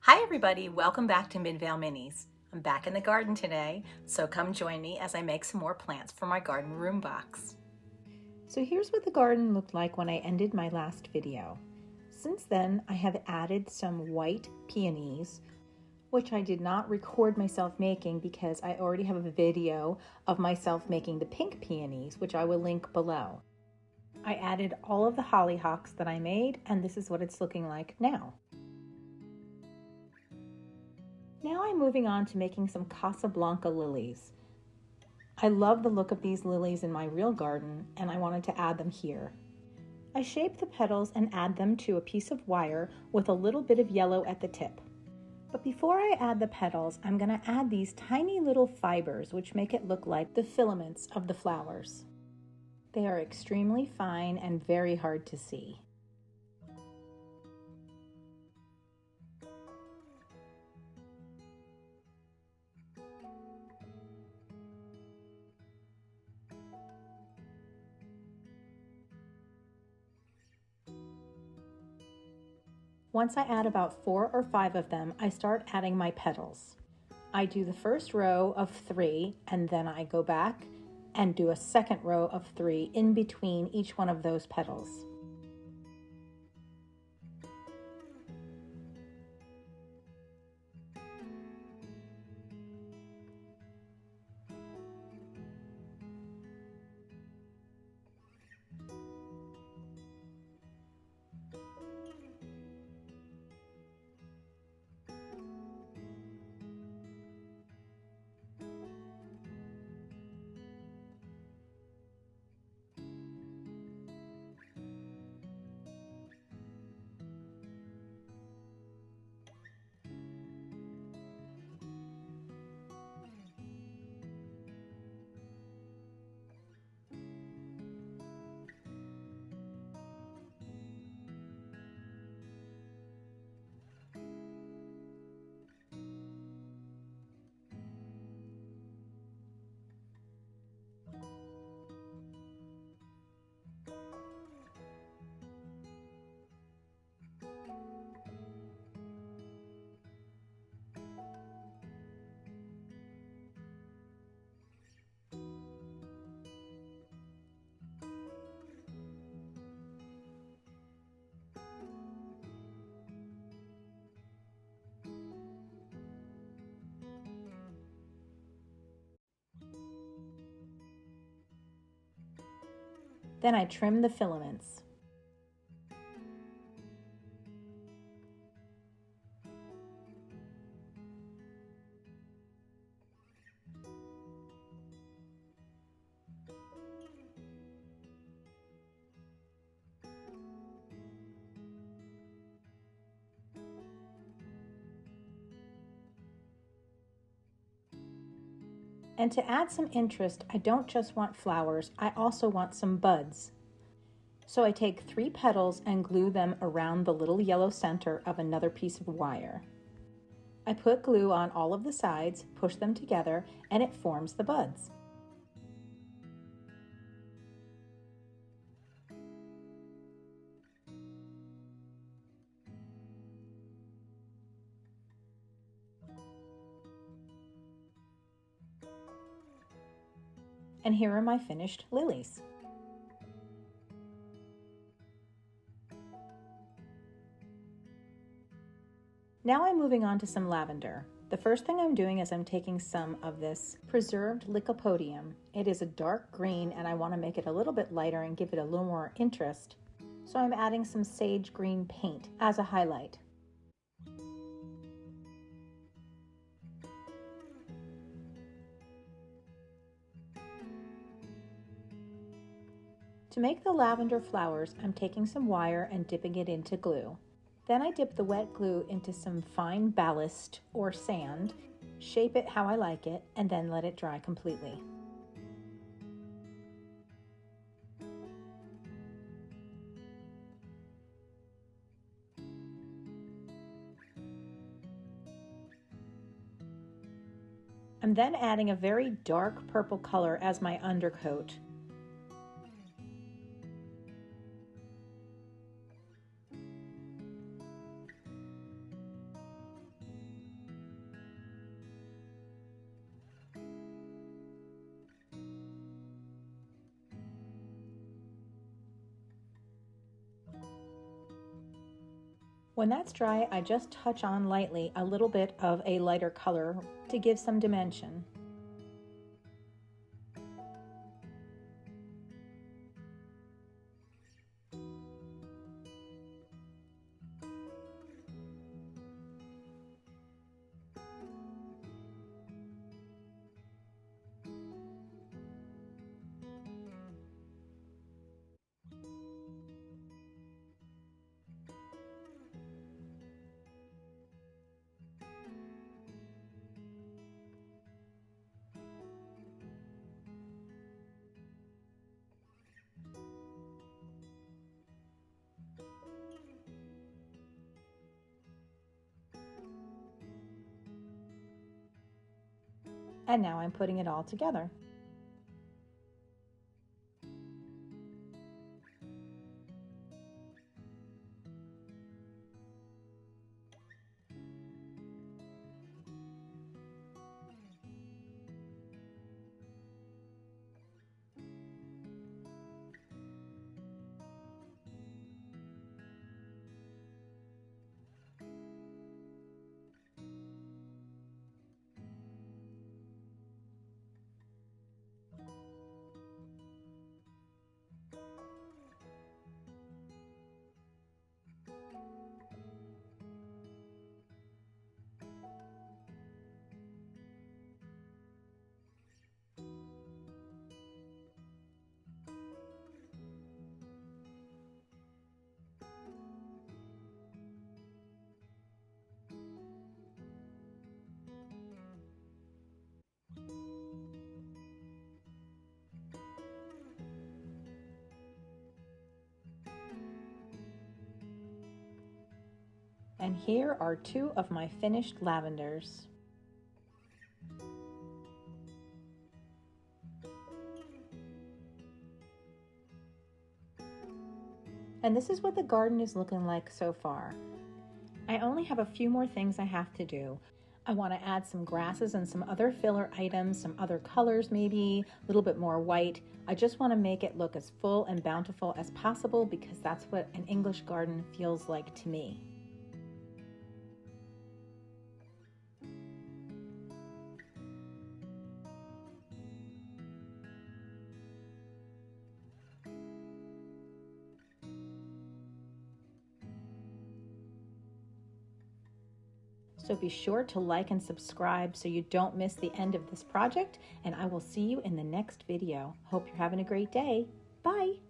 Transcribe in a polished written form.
Hi everybody, welcome back to Midvale Minis. I'm back in the garden today, so come join me as I make some more plants for my garden room box. So here's what the garden looked like when I ended my last video. Since then, I have added some white peonies, which I did not record myself making because I already have a video of myself making the pink peonies, which I will link below. I added all of the hollyhocks that I made, and this is what it's looking like now. Now I'm moving on to making some Casablanca lilies. I love the look of these lilies in my real garden, and I wanted to add them here. I shape the petals and add them to a piece of wire with a little bit of yellow at the tip. But before I add the petals, I'm going to add these tiny little fibers which make it look like the filaments of the flowers. They are extremely fine and very hard to see. Once I add about 4 or 5 of them, I start adding my petals. I do the first row of 3 and then I go back and do a second row of 3 in between each one of those petals. Then I trim the filaments. And to add some interest, I don't just want flowers, I also want some buds. So I take 3 petals and glue them around the little yellow center of another piece of wire. I put glue on all of the sides, push them together, and it forms the buds. And here are my finished lilies. Now I'm moving on to some lavender. The first thing I'm doing is I'm taking some of this preserved lycopodium. It is a dark green and I want to make it a little bit lighter and give it a little more interest. So I'm adding some sage green paint as a highlight. To make the lavender flowers, I'm taking some wire and dipping it into glue. Then I dip the wet glue into some fine ballast or sand, shape it how I like it, and then let it dry completely. I'm then adding a very dark purple color as my undercoat. When that's dry, I just touch on lightly a little bit of a lighter color to give some dimension. And now I'm putting it all together. And here are two of my finished lavenders. And this is what the garden is looking like so far. I only have a few more things I have to do. I want to add some grasses and some other filler items, some other colors maybe, a little bit more white. I just want to make it look as full and bountiful as possible because that's what an English garden feels like to me. So be sure to like and subscribe so you don't miss the end of this project, and I will see you in the next video. Hope you're having a great day. Bye!